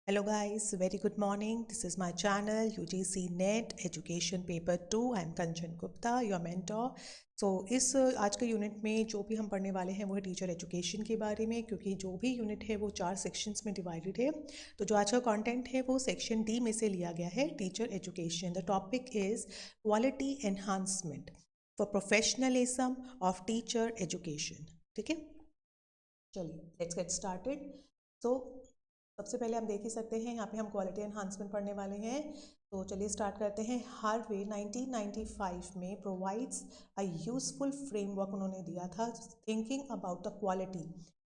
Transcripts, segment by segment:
Hello guys, very good morning. This is my channel UGC NET Education Paper 2. I am Kanchan Gupta, your mentor. इस आज के unit में जो भी हम पढ़ने वाले हैं वो है टीचर एजुकेशन के बारे में, क्योंकि जो भी यूनिट है वो 4 सेक्शंस में डिवाइडेड है। तो जो आज का कंटेंट है वो सेक्शन डी में से लिया गया है, teacher education. The topic is quality enhancement for professionalism of teacher education. ठीक है, चलिए लेट्स गेट स्टार्टेड। सो सबसे पहले हम देख ही सकते हैं, यहाँ पे हम क्वालिटी एनहांसमेंट पढ़ने वाले हैं। तो चलिए स्टार्ट करते हैं। हार्वे 1995 में प्रोवाइड्स अ यूजफुल फ्रेमवर्क उन्होंने दिया था, thinking about the quality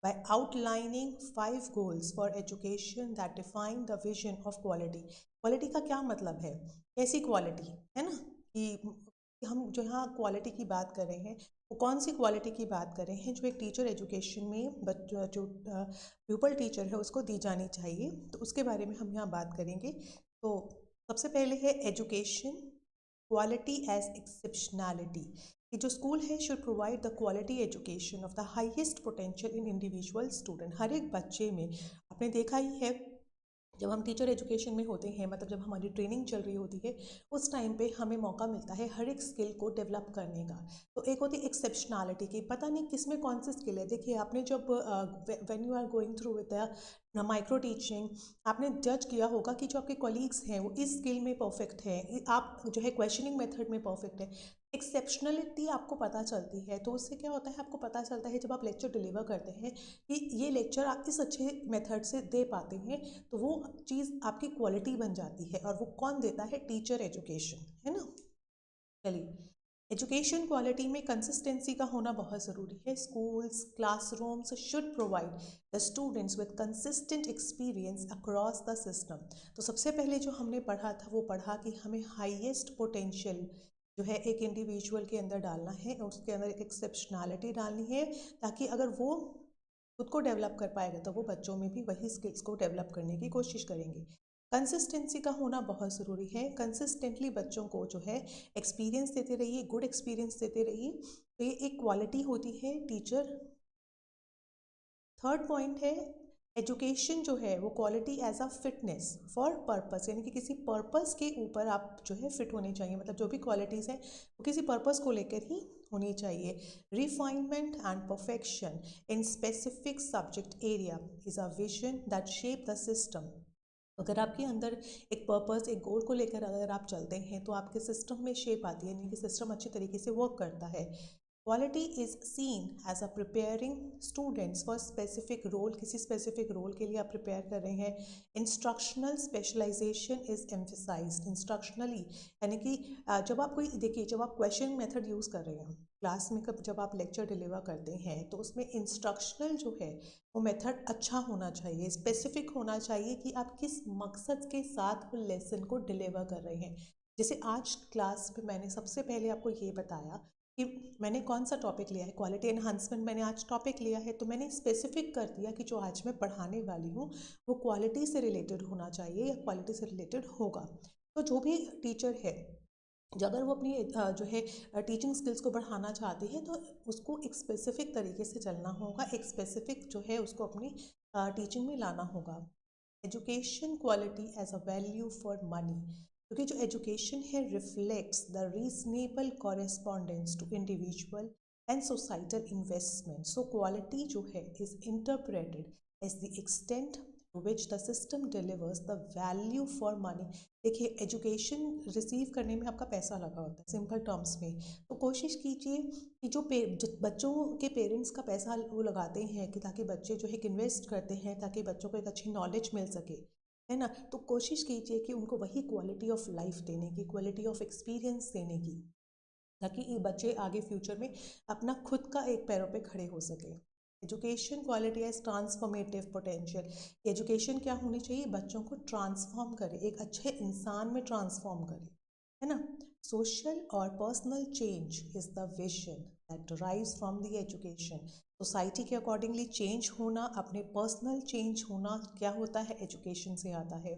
by outlining 5 goals for education that define the vision of quality। Quality का क्या मतलब है, कैसी क्वालिटी है ना, कि हम जो यहाँ क्वालिटी की बात कर रहे हैं वो कौन सी क्वालिटी की बात कर रहे हैं जो एक टीचर एजुकेशन में जो प्यूपल टीचर है उसको दी जानी चाहिए। तो उसके बारे में हम यहाँ बात करेंगे। तो सबसे पहले है एजुकेशन क्वालिटी एज एक्सेप्शनैलिटी, कि जो स्कूल है should provide the quality education of the highest potential in individual student. हर एक बच्चे में आपने देखा ही है, जब हम टीचर एजुकेशन में होते हैं, मतलब जब हमारी ट्रेनिंग चल रही होती है, उस टाइम पे हमें मौका मिलता है हर एक स्किल को डेवलप करने का। तो एक होती है एक्सेप्शनैलिटी की, पता नहीं किस में कौन सी स्किल है। देखिए आपने जब when you are going through with the micro teaching, आपने जज किया होगा कि जो आपके कॉलीग्स हैं वो इस स्किल में परफेक्ट हैं, आप जो है क्वेश्चनिंग मेथड में परफेक्ट है। एक्सेप्शनलिटी आपको पता चलती है, तो उससे क्या होता है, आपको पता चलता है जब आप लेक्चर डिलीवर करते हैं कि ये लेक्चर आप इस अच्छे मेथड से दे पाते हैं, तो वो चीज़ आपकी क्वालिटी बन जाती है। और वो कौन देता है, टीचर एजुकेशन, है ना। चलिए, एजुकेशन क्वालिटी में कंसिस्टेंसी का होना बहुत ज़रूरी है। Schools classrooms should provide the students with consistent experience across the system. तो सबसे पहले जो हमने पढ़ा था वो पढ़ा कि हमें हाईएस्ट पोटेंशियल जो है एक इंडिविजुअल के अंदर डालना है, और उसके अंदर एक एक्सेप्शनैलिटी डालनी है, ताकि अगर वो खुद को डेवलप कर पाएगा तो वो बच्चों में भी वही स्किल्स को डेवलप करने की कोशिश करेंगे। कंसिस्टेंसी का होना बहुत ज़रूरी है। कंसिस्टेंटली बच्चों को जो है एक्सपीरियंस देते रहिए, गुड एक्सपीरियंस देते रहिए, तो ये एक क्वालिटी होती है टीचर। थर्ड पॉइंट है, एजुकेशन जो है वो quality as a fitness for purpose, यानी कि किसी पर्पस के ऊपर आप जो है फिट होने चाहिए। मतलब जो भी क्वालिटीज़ हैं वो किसी पर्पस को लेकर ही होनी चाहिए। Refinement and perfection in specific subject area is a vision that shape the system. अगर आपके अंदर एक पर्पस, एक गोल को लेकर अगर आप चलते हैं तो आपके सिस्टम में शेप आती है, यानी कि सिस्टम अच्छे तरीके से वर्क करता है। Quality is seen as a preparing students for specific role, किसी स्पेसिफिक रोल के लिए आप प्रिपेयर कर रहे हैं। Instructional specialization is emphasized. Instructionally यानी कि जब आप कोई, देखिए जब आप क्वेश्चन मेथड यूज़ कर रहे हैं क्लास में, कब जब आप लेक्चर डिलीवर करते हैं तो उसमें इंस्ट्रक्शनल जो है वो मेथड अच्छा होना चाहिए, स्पेसिफिक होना चाहिए कि आप किस मकसद के साथ वो लेसन को डिलीवर कर रहे हैं। जैसे आज क्लास में मैंने सबसे पहले आपको ये बताया कि मैंने कौन सा टॉपिक लिया है, क्वालिटी एनहांसमेंट मैंने आज टॉपिक लिया है, तो मैंने स्पेसिफिक कर दिया कि जो आज मैं पढ़ाने वाली हूँ वो क्वालिटी से रिलेटेड होना चाहिए या क्वालिटी से रिलेटेड होगा। तो जो भी टीचर है, जो अगर वो अपनी जो है टीचिंग स्किल्स को बढ़ाना चाहती है, तो उसको एक स्पेसिफिक तरीके से चलना होगा, एक स्पेसिफिक जो है उसको अपनी टीचिंग में लाना होगा। Education quality as a value for money, क्योंकि जो एजुकेशन है reflects the reasonable correspondence to individual and societal investment. So quality जो है is interpreted as the extent which the system delivers the value for money. देखिए education receive करने में आपका पैसा लगा होता है सिंपल टर्म्स में, तो कोशिश कीजिए कि जो बच्चों के पेरेंट्स का पैसा वो लगाते हैं कि ताकि बच्चे जो है इन्वेस्ट करते हैं ताकि बच्चों को एक अच्छी नॉलेज मिल सके, है ना, तो कोशिश कीजिए कि उनको वही क्वालिटी ऑफ लाइफ देने की, क्वालिटी ऑफ एक्सपीरियंस देने की, ताकि ये बच्चे आगे फ्यूचर में अपना खुद का एक पैरों पे खड़े हो सके। Education quality as transformative potential, education क्या होनी चाहिए, बच्चों को ट्रांसफॉर्म करे, एक अच्छे इंसान में ट्रांसफॉर्म करे, है ना। सोशल और personal change is the vision that derives from the education. Society के अकॉर्डिंगली चेंज होना, अपने पर्सनल चेंज होना क्या होता है, एजुकेशन से आता है।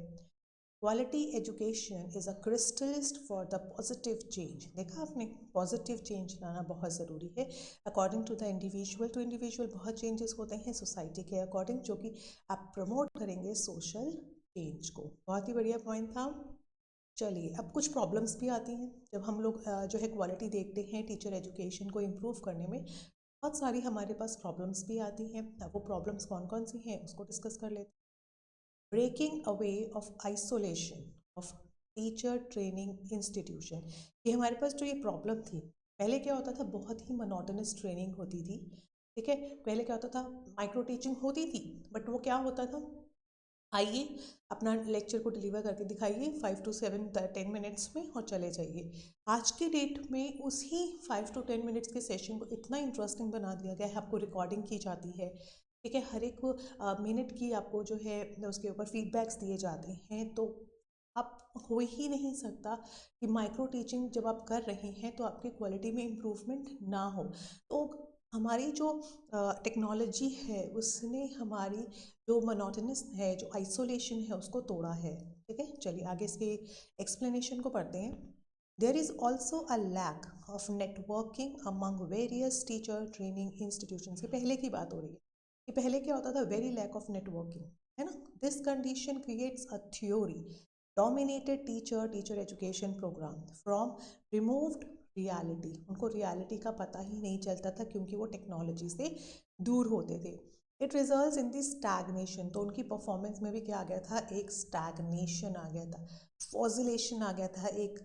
Quality education is a catalyst for the positive change. देखा आपने, पॉजिटिव चेंज लाना बहुत ज़रूरी है। According to the individual, to individual बहुत चेंजेस होते हैं, सोसाइटी के अकॉर्डिंग जो कि आप प्रमोट करेंगे सोशल चेंज को। बहुत ही बढ़िया पॉइंट था। चलिए, अब कुछ प्रॉब्लम्स भी आती हैं जब हम लोग जो है क्वालिटी देखते हैं टीचर एजुकेशन को इम्प्रूव करने में। बहुत सारी हमारे पास प्रॉब्लम्स भी आती हैं। अब वो प्रॉब्लम्स कौन कौन सी हैं उसको डिस्कस कर लेते हैं। Breaking away of isolation of teacher training institution. ये हमारे पास जो ये प्रॉब्लम थी, पहले क्या होता था, बहुत ही मोनोटोनस ट्रेनिंग होती थी। ठीक है, पहले क्या होता था, माइक्रो टीचिंग होती थी, बट वो क्या होता था, आइए अपना लेक्चर को डिलीवर करके दिखाइए 5 to 7 10 मिनट्स में और चले जाइए। आज के डेट में उसी 5 to 10 मिनट्स के सेशन को इतना इंटरेस्टिंग बना दिया गया है। आपको रिकॉर्डिंग की जाती है, ठीक है, हर एक मिनट की आपको जो है उसके ऊपर फीडबैक्स दिए जाते हैं। तो आप हो ही नहीं सकता कि माइक्रो टीचिंग जब आप कर रहे हैं तो आपकी क्वालिटी में इम्प्रूवमेंट ना हो। तो हमारी जो टेक्नोलॉजी है उसने हमारी जो मोनोटोनस है, जो आइसोलेशन है, उसको तोड़ा है। ठीक है, चलिए आगे इसके एक्सप्लेनेशन को पढ़ते हैं। There is also a lack of networking among various teacher training institution. से पहले की बात हो रही है कि पहले क्या होता था, वेरी लैक ऑफ नेटवर्किंग, है ना। This condition creates a theory dominated teacher education programme from removed reality. उनको रियलिटी का पता ही नहीं चलता था क्योंकि वो टेक्नोलॉजी से दूर होते थे। It results in this stagnation. तो उनकी परफॉर्मेंस में भी क्या आ गया था, एक स्टैग्नेशन आ गया था, फॉजिलेशन आ गया था। एक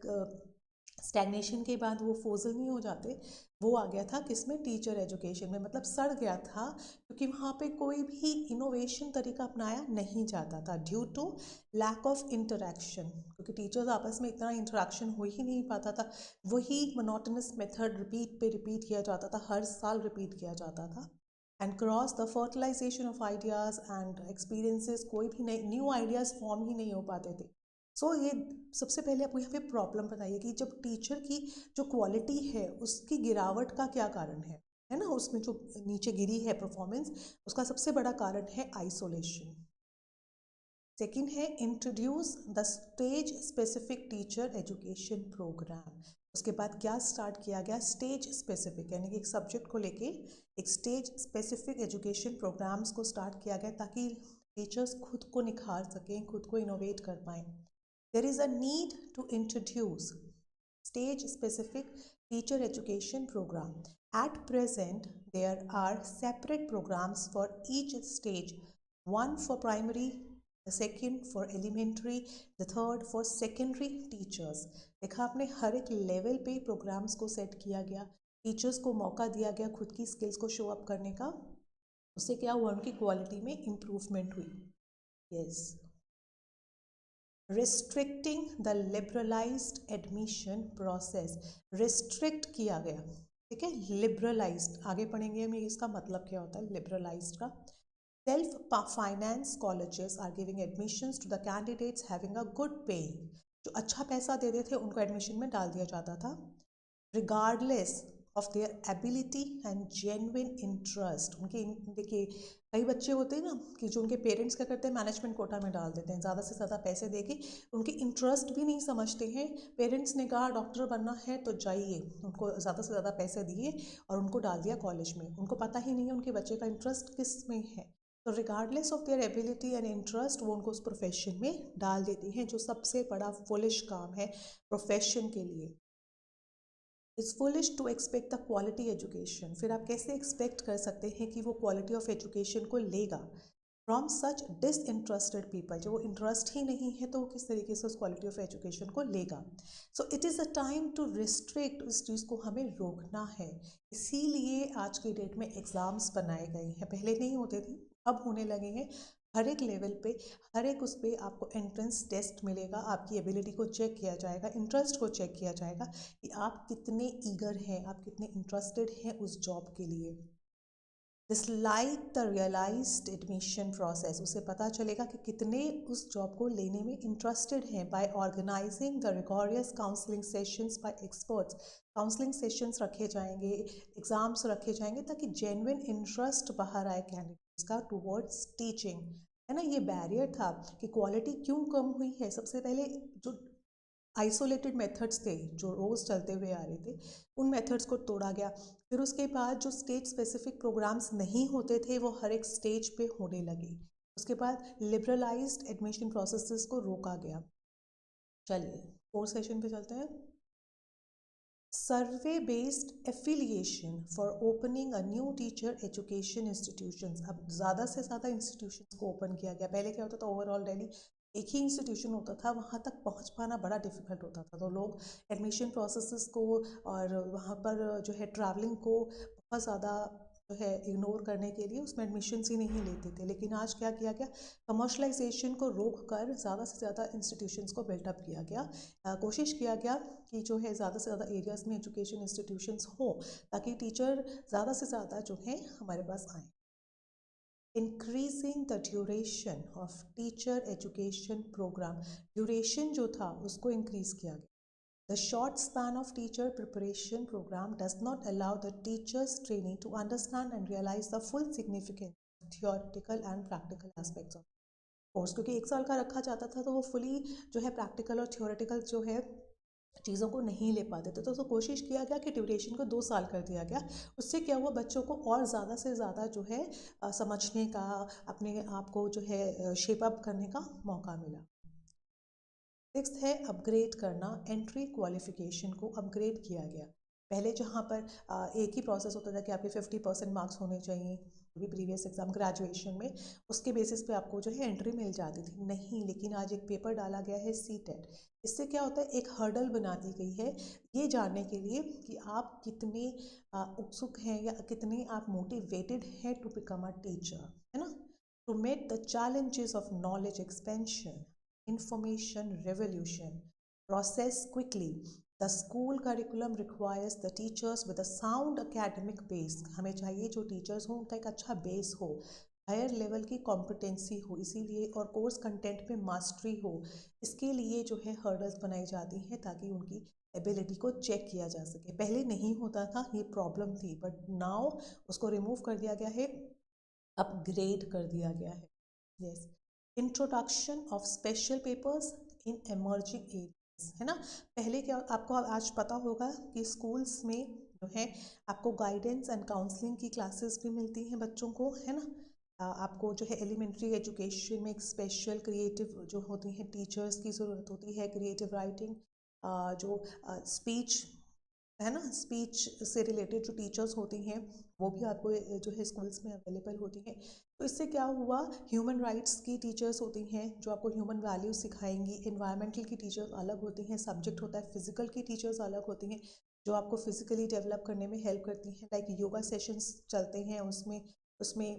स्टैग्नेशन के बाद वो फोजल नहीं हो जाते, वो आ गया था किसमें, टीचर एजुकेशन में, मतलब सड़ गया था क्योंकि वहाँ पे कोई भी इनोवेशन तरीका अपनाया नहीं जाता था due to lack of interaction. क्योंकि टीचर्स आपस में इतना इंटरेक्शन हो ही नहीं पाता था, वही मोनोटोनस मेथड रिपीट पे रिपीट किया जाता था, हर साल रिपीट किया जाता था। And cross the fertilisation of ideas and experiences, कोई भी नए न्यू आइडियाज़ फॉर्म ही नहीं हो पाते थे। सो ये सबसे पहले आपको यहाँ पे प्रॉब्लम बताइए कि जब टीचर की जो क्वालिटी है उसकी गिरावट का क्या कारण है ना, उसमें जो नीचे गिरी है परफॉर्मेंस, उसका सबसे बड़ा कारण है आइसोलेशन। सेकंड है introduce the stage specific teacher education programme. उसके बाद क्या स्टार्ट किया गया, स्टेज स्पेसिफिक, यानी कि एक सब्जेक्ट को लेके एक स्टेज स्पेसिफिक एजुकेशन प्रोग्राम्स को स्टार्ट किया गया ताकि टीचर्स खुद को निखार सकें, खुद को इनोवेट कर पाएँ। There is a need to introduce stage-specific teacher education program. At present, there are separate programs for each stage, one for primary, the second for elementary, the third for secondary teachers. देखा आपने, हर एक level पे programmes को set किया गया, teachers को मौका दिया गया खुद की स्किल्स को शो अप करने का। उससे क्या हुआ, उनकी क्वालिटी में इम्प्रूवमेंट हुई। Yes, restricting the liberalised admission process. Restrict किया गया, ठीक है, लिबरलाइज्ड, आगे पढ़ेंगे हम इसका मतलब क्या होता है लिबरलाइज्ड का। Self finance colleges are giving admissions to the candidates having a good paying. जो अच्छा पैसा देते थे उनको एडमिशन में डाल दिया जाता था, regardless of their ability and genuine interest. उनके देखिए, कई बच्चे होते हैं ना कि जो उनके पेरेंट्स क्या करते हैं, मैनेजमेंट कोटा में डाल देते हैं, ज़्यादा से ज़्यादा पैसे देके, उनके इंटरेस्ट भी नहीं समझते हैं। पेरेंट्स ने कहा डॉक्टर बनना है तो जाइए, उनको ज़्यादा से ज़्यादा पैसे दिए और उनको डाल दिया कॉलेज में। उनको पता ही नहीं है उनके बच्चे का इंटरेस्ट किस में है। तो regardless of their ability and interest वो उनको उस प्रोफेशन में डाल देती हैं, जो सबसे बड़ा फुलिश काम है प्रोफेशन के लिए। It's foolish to expect the quality education. फिर आप कैसे एक्सपेक्ट कर सकते हैं कि वो क्वालिटी ऑफ एजुकेशन को लेगा फ्रॉम सच डिसइंटरेस्टेड पीपल। जो इंटरेस्ट ही नहीं है तो वो किस तरीके से उस क्वालिटी ऑफ एजुकेशन को लेगा। So it is a time to restrict, इस चीज़ को हमें रोकना है। इसीलिए आज की डेट में एग्ज़ाम्स बनाए गए हैं, पहले नहीं होते थे, अब होने लगे हैं। हर एक लेवल पे, हर एक उस पर आपको एंट्रेंस टेस्ट मिलेगा, आपकी एबिलिटी को चेक किया जाएगा, इंटरेस्ट को चेक किया जाएगा कि आप कितने ईगर हैं, आप कितने इंटरेस्टेड हैं उस जॉब के लिए। This like the realised admission process, उसे पता चलेगा कि कितने उस जॉब को लेने में इंटरेस्टेड हैं। By organising the rigorous counselling sessions by experts, counselling sessions रखे जाएंगे, एग्जाम्स रखे जाएंगे ताकि जेन्युइन इंटरेस्ट बाहर आए कैंडिडेट्स का टूवर्ड्स टीचिंग, है ना। ये बैरियर था कि क्वालिटी क्यों कम हुई है। सबसे पहले जो आइसोलेटेड मेथड्स थे जो रोज़ चलते हुए आ रहे थे, उन मेथड्स को तोड़ा गया। फिर उसके बाद जो स्टेज स्पेसिफिक प्रोग्राम्स नहीं होते थे वो हर एक स्टेज पे होने लगे। उसके बाद लिबरलाइज्ड एडमिशन प्रोसेसेस को रोका गया। चलिए 4th सेशन पे चलते हैं। Survey based affiliation for opening a new teacher education institutions. अब ज़्यादा से ज़्यादा इंस्टीट्यूशंस को ओपन किया गया। पहले क्या होता था, ओवरऑल दिल्ली एक ही इंस्टीट्यूशन होता था, वहाँ तक पहुँच पाना बड़ा डिफ़िकल्ट होता था, तो लोग एडमिशन प्रोसेसेस को और वहाँ पर जो है ट्रैवलिंग को बहुत ज़्यादा जो है इग्नोर करने के लिए उसमें एडमिशन्स ही नहीं लेते थे। लेकिन आज क्या किया गया, कमर्शलाइजेशन को रोक कर ज़्यादा से ज़्यादा इंस्टीट्यूशंस को बिल्टअप किया गया। कोशिश किया गया कि जो है ज़्यादा से ज़्यादा एरियाज़ में एजुकेशन इंस्टीट्यूशंस हो, ताकि टीचर ज़्यादा से ज़्यादा जो है हमारे पास आए। Increasing the duration of teacher education programme, duration जो था उसको इंक्रीज़ किया गया। The short span of teacher preparation program does not allow the teachers training to understand and realize the full significance of theoretical and practical aspects of course, क्योंकि 1 साल का रखा जाता था तो वो फुली जो है प्रैक्टिकल और थियोरेटिकल जो है चीज़ों को नहीं ले पाते थे। तो कोशिश किया गया कि ड्यूरेशन को 2 साल कर दिया गया। उससे क्या हुआ, बच्चों को और ज़्यादा से ज़्यादा जो है समझने का, अपने आप को जो है शेप अप करने का मौका मिला। 6th है अपग्रेड करना, एंट्री क्वालिफिकेशन को अपग्रेड किया गया। पहले जहाँ पर एक ही प्रोसेस होता था कि आपके 50% मार्क्स होने चाहिए भी प्रीवियस एग्जाम ग्रेजुएशन में, उसके बेसिस पे आपको जो है एंट्री मिल जाती थी, नहीं, लेकिन आज एक पेपर डाला गया है सीटेट। इससे क्या होता है, एक हर्डल बना दी गई है ये जानने के लिए कि आप कितने उत्सुक हैं या कितने आप मोटिवेटेड हैं टू बिकम अ टीचर, है ना। To met the challenges of knowledge expansion, information revolution, process quickly. The school curriculum requires the teachers with a sound academic base. हमें चाहिए जो टीचर्स हों उनका एक अच्छा बेस हो, हायर लेवल की कॉम्पिटेंसी हो, इसीलिए और कोर्स कंटेंट में मास्टरी हो। इसके लिए जो है हर्डल्स बनाई जाती हैं ताकि उनकी एबिलिटी को चेक किया जा सके। पहले नहीं होता था, ये प्रॉब्लम थी, बट नाउ उसको रिमूव कर दिया गया है, अपग्रेड कर दिया गया है। Yes, introduction of special papers in emerging areas, है ना। पहले क्या, आपको आज पता होगा कि स्कूल्स में जो है आपको गाइडेंस एंड काउंसलिंग की क्लासेस भी मिलती हैं बच्चों को, है ना। आपको जो है एलिमेंट्री एजुकेशन में एक स्पेशल क्रिएटिव जो होती हैं टीचर्स की ज़रूरत होती है, क्रिएटिव राइटिंग, जो स्पीच है ना, स्पीच से रिलेटेड जो टीचर्स होती हैं वो भी आपको जो है स्कूल्स में अवेलेबल होती हैं। तो इससे क्या हुआ, ह्यूमन राइट्स की टीचर्स होती हैं जो आपको ह्यूमन वैल्यूज सिखाएंगी, इन्वायरमेंटल की टीचर्स अलग होती हैं, सब्जेक्ट होता है फिजिकल की टीचर्स अलग होती हैं जो आपको फिजिकली डेवलप करने में हेल्प करती हैं। लाइक योगा सेशंस चलते हैं, उसमें उसमें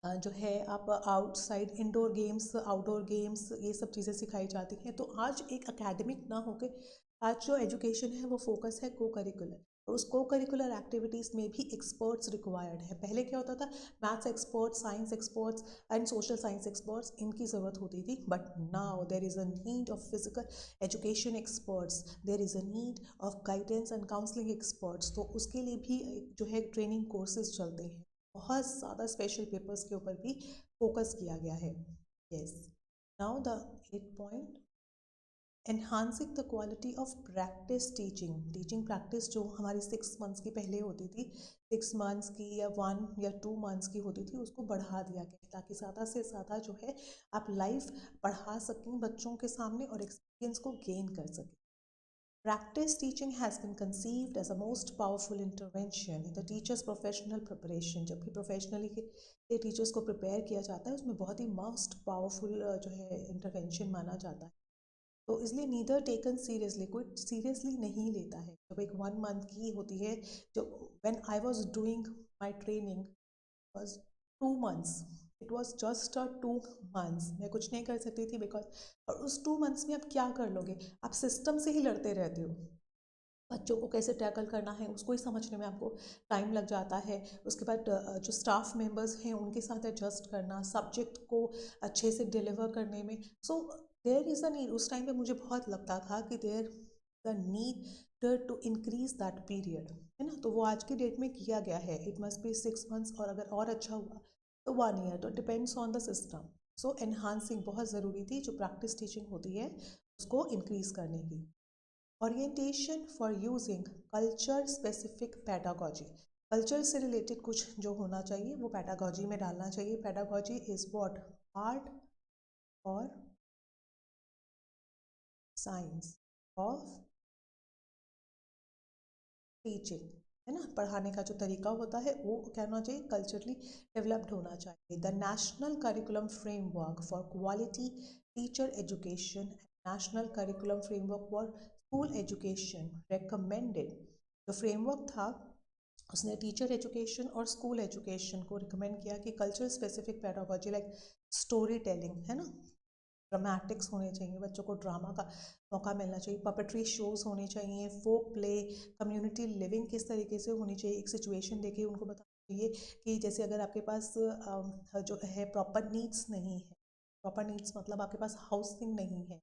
जो है आप outside indoor games, outdoor games, ये सब चीज़ें सिखाई जाती हैं। तो आज एक एकेडमिक ना होकर आज जो एजुकेशन है वो फोकस है को करिकुलर, और उस को करिकुलर एक्टिविटीज़ में भी एक्सपर्ट्स रिक्वायर्ड है। पहले क्या होता था, maths experts, science experts and social science experts, इनकी ज़रूरत होती थी, but now there is a need of physical education experts, there is a need of guidance and counselling experts. तो उसके लिए भी जो है ट्रेनिंग कोर्सेज चलते हैं, बहुत ज़्यादा स्पेशल पेपर्स के ऊपर भी फोकस किया गया है। Yes, now the 8th point, enhancing the quality of practice teaching. Teaching practice जो हमारी 6 मंथ्स की पहले होती थी, 6 मंथ्स की या 1 या 2 मंथ्स की होती थी, उसको बढ़ा दिया गया ताकि ज़्यादा से ज़्यादा जो है आप लाइव पढ़ा सकें बच्चों के सामने और एक्सपीरियंस को गेन कर सकें। Practice teaching has been conceived as a most powerful intervention in the teacher's professional preparation। जब भी प्रोफेशनली के टीचर्स को प्रिपेयर किया जाता है उसमें बहुत ही मोस्ट पावरफुल जो है इंटरवेंशन माना जाता है। तो इसलिए नीदर टेकन सीरियसली, कोई सीरियसली नहीं लेता है। जब एक 1 मंथ की होती है, जो when I was doing my training was 2 months, it was just a 2 months, मैं कुछ नहीं कर सकती थी बिकॉज, और उस 2 मंथ्स में आप क्या कर लोगे, आप सिस्टम से ही लड़ते रहते हो। बच्चों को कैसे टैकल करना है उसको ही समझने में आपको टाइम लग जाता है। उसके बाद जो स्टाफ मेंबर्स हैं उनके साथ एडजस्ट करना, सब्जेक्ट को अच्छे से डिलीवर करने में। So there is a need, उस टाइम पे मुझे बहुत लगता था कि there the need to increase that period, है ना। तो वो आज की डेट में किया गया है, इट मस्ट बी 6 मंथ्स, और अगर और अच्छा हुआ तो 1 ईयर, तो depends on the system. So enhancing बहुत ज़रूरी थी, जो प्रैक्टिस टीचिंग होती है उसको इंक्रीज करने की। Orientation for using culture specific pedagogy, culture से रिलेटेड कुछ जो होना चाहिए वो पेडागोजी में डालना चाहिए. Pedagogy is what? आर्ट और साइंस ऑफ टीचिंग, है ना. पढ़ाने का जो तरीका होता है वो क्या होना चाहिए? कल्चरली डेवलप्ड होना चाहिए. The national curriculum framework for quality teacher education, national curriculum framework for school education recommended. जो फ्रेमवर्क था उसने टीचर एजुकेशन और स्कूल एजुकेशन को रिकमेंड किया कि culture specific pedagogy like story telling, है ना, ड्रामेटिक्स होने चाहिए, बच्चों को ड्रामा का मौका मिलना चाहिए, पपेट्री शोज़ होने चाहिए, फोक प्ले, कम्युनिटी लिविंग किस तरीके से होनी चाहिए, एक सिचुएशन देके उनको बताना चाहिए कि जैसे अगर आपके पास जो है प्रॉपर नीड्स नहीं है, प्रॉपर नीड्स मतलब आपके पास हाउसिंग नहीं है,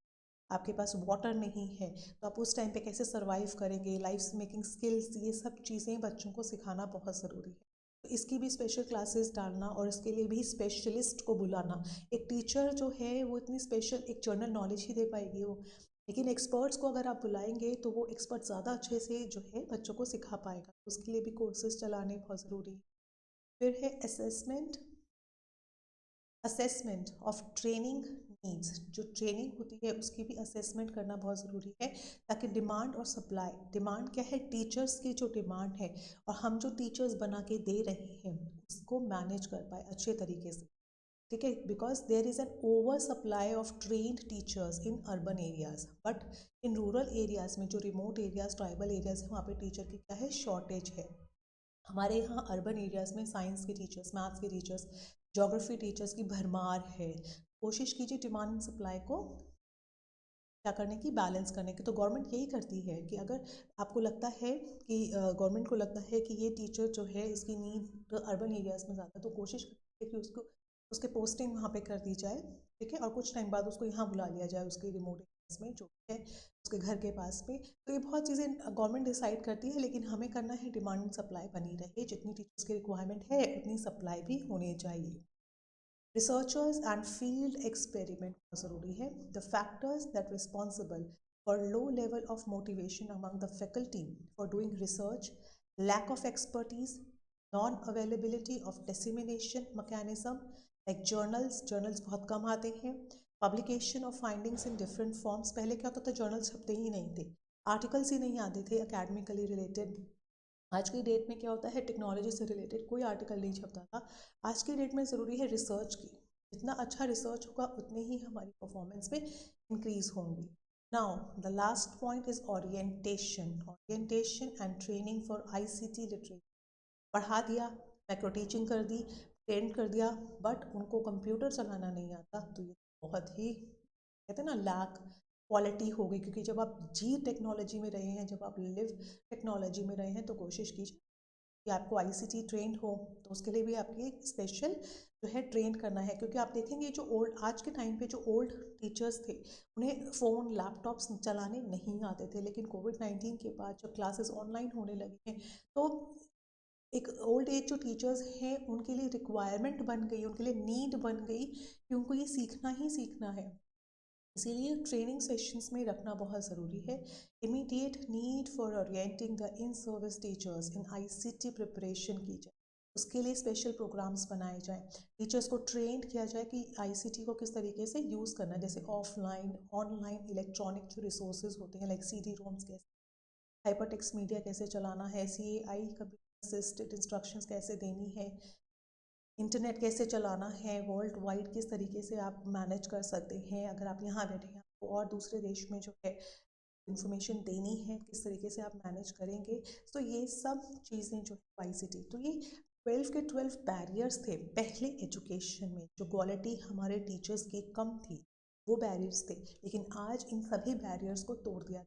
आपके पास वाटर नहीं है, तो आप उस टाइम पे कैसे सर्वाइव करेंगे, लाइफ मेकिंग स्किल्स, ये सब चीज़ें बच्चों को सिखाना बहुत ज़रूरी है. तो इसकी भी स्पेशल क्लासेस डालना और इसके लिए भी स्पेशलिस्ट को बुलाना. एक टीचर जो है वो इतनी स्पेशल एक जनरल नॉलेज ही दे पाएगी वो, लेकिन एक्सपर्ट्स को अगर आप बुलाएंगे तो वो एक्सपर्ट ज़्यादा अच्छे से जो है बच्चों को सिखा पाएगा. उसके लिए भी कोर्सेज चलाने बहुत ज़रूरी है. फिर है असेसमेंट ऑफ ट्रेनिंग नीड्स. जो ट्रेनिंग होती है उसकी भी असेसमेंट करना बहुत ज़रूरी है, ताकि डिमांड और सप्लाई, डिमांड क्या है? टीचर्स की जो डिमांड है और हम जो टीचर्स बना के दे रहे हैं उसको मैनेज कर पाए अच्छे तरीके से. ठीक है, because there is an over supply of trained teachers in urban areas, but in rural areas में जो रिमोट एरियाज, ट्राइबल एरियाज हैं, वहाँ पे टीचर की क्या है? शॉर्टेज है. हमारे यहाँ अर्बन एरियाज़ में साइंस के टीचर्स, मैथ्स के टीचर्स, ज्योग्राफी टीचर्स की भरमार है. कोशिश कीजिए डिमांड एंड सप्लाई को क्या करने की? बैलेंस करने की. तो गवर्नमेंट यही करती है कि अगर आपको लगता है कि गवर्नमेंट को लगता है कि ये टीचर जो है इसकी नीड अर्बन एरियाज़ में ज़्यादा, तो कोशिश करती है कि उसको उसके पोस्टिंग वहाँ पे कर दी जाए. ठीक है, और कुछ टाइम बाद उसको यहाँ बुला लिया जाए उसके रिमोट एरियाज़ में जो है उसके घर के पास में. तो ये बहुत चीज़ें गवर्नमेंट डिसाइड करती है, लेकिन हमें करना है डिमांड एंड सप्लाई बनी रहे. जितनी टीचर्स की रिक्वायरमेंट है उतनी सप्लाई भी होनी चाहिए. रिसर्चर्स एंड फील्ड एक्सपेरिमेंट बहुत ज़रूरी है. The factors that responsible for low level of motivation among the faculty for doing research, lack of expertise, non availability of dissemination mechanism like journals बहुत कम आते हैं, publication of findings in different forms. पहले क्या होता था? Journals छपते ही नहीं थे, आर्टिकल्स ही नहीं आते थे अकेडमिकली रिलेटेड. आज की डेट में क्या होता है? टेक्नोलॉजी से रिलेटेड कोई आर्टिकल नहीं छपता था. आज की डेट में ज़रूरी है रिसर्च की. जितना अच्छा रिसर्च होगा उतने ही हमारी परफॉर्मेंस में इंक्रीज होंगी. Now the last point is orientation and training for ICT literacy. पढ़ा दिया, माइक्रो टीचिंग कर दी, ट्रेंड कर दिया, बट उनको कंप्यूटर चलाना नहीं आता, तो ये बहुत ही कहते हैं ना लैक क्वालिटी हो गई. क्योंकि जब आप जी टेक्नोलॉजी में रहे हैं, जब आप लिव टेक्नोलॉजी में रहे हैं, तो कोशिश कीजिए कि आपको आईसीटी ट्रेंड हो. तो उसके लिए भी आपकी स्पेशल जो है ट्रेन करना है. क्योंकि आप देखेंगे जो ओल्ड आज के टाइम पे जो ओल्ड टीचर्स थे उन्हें फ़ोन लैपटॉप्स चलाने नहीं आते थे, लेकिन कोविड-19 के बाद जब क्लासेस ऑनलाइन होने लगी हैं तो एक ओल्ड एज जो टीचर्स हैं उनके लिए रिक्वायरमेंट बन गई, उनके लिए नीड बन गई कि उनको ये सीखना ही सीखना है. इसीलिए ट्रेनिंग सेशंस में रखना बहुत ज़रूरी है. Immediate need for orienting the in service teachers in ICT preparation की जाए. उसके लिए स्पेशल प्रोग्राम्स बनाए जाएं, टीचर्स को ट्रेन किया जाए कि आईसीटी को किस तरीके से यूज़ करना है. जैसे ऑफलाइन, ऑनलाइन, इलेक्ट्रॉनिक जो रिसोर्सेज होते हैं लाइक सीडी रोम्स, कैसे हाइपरटेक्स्ट मीडिया कैसे चलाना है, सीएआई कंप्यूटर असिस्टेड इंस्ट्रक्शंस कैसे देनी है, इंटरनेट कैसे चलाना है, वर्ल्ड वाइड किस तरीके से आप मैनेज कर सकते हैं. अगर आप यहाँ बैठे हैं आपको और दूसरे देश में जो है इंफॉर्मेशन देनी है, किस तरीके से आप मैनेज करेंगे. तो ये सब चीज़ें जो है आईसीटी, तो ये 12 के 12 बैरियर्स थे पहले एजुकेशन में. जो क्वालिटी हमारे टीचर्स की कम थी वो बैरियर्स थे, लेकिन आज इन सभी बैरियर्स को तोड़ दिया,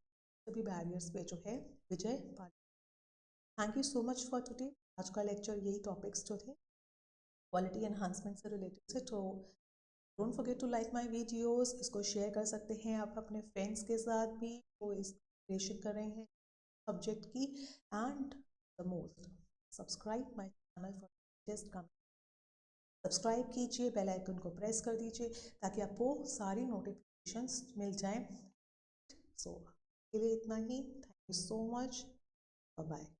सभी बैरियर्स पे जो है विजय पा. Thank you so much for today. आज का लेक्चर यही टॉपिक्स जो थे क्वालिटी एनहांसमेंट से रिलेटेड से. तो don't forget to like my videos. इसको शेयर कर सकते हैं आप अपने फ्रेंड्स के साथ भी वो इस प्रिपरेशन कर रहे हैं सब्जेक्ट की. And the most, subscribe my channel for latest comment. Subscribe कीजिए, बेल आइकन को प्रेस कर दीजिए ताकि आपको सारी नोटिफिकेशंस मिल जाएं. सो के लिए इतना ही. Thank you so much. Bye bye.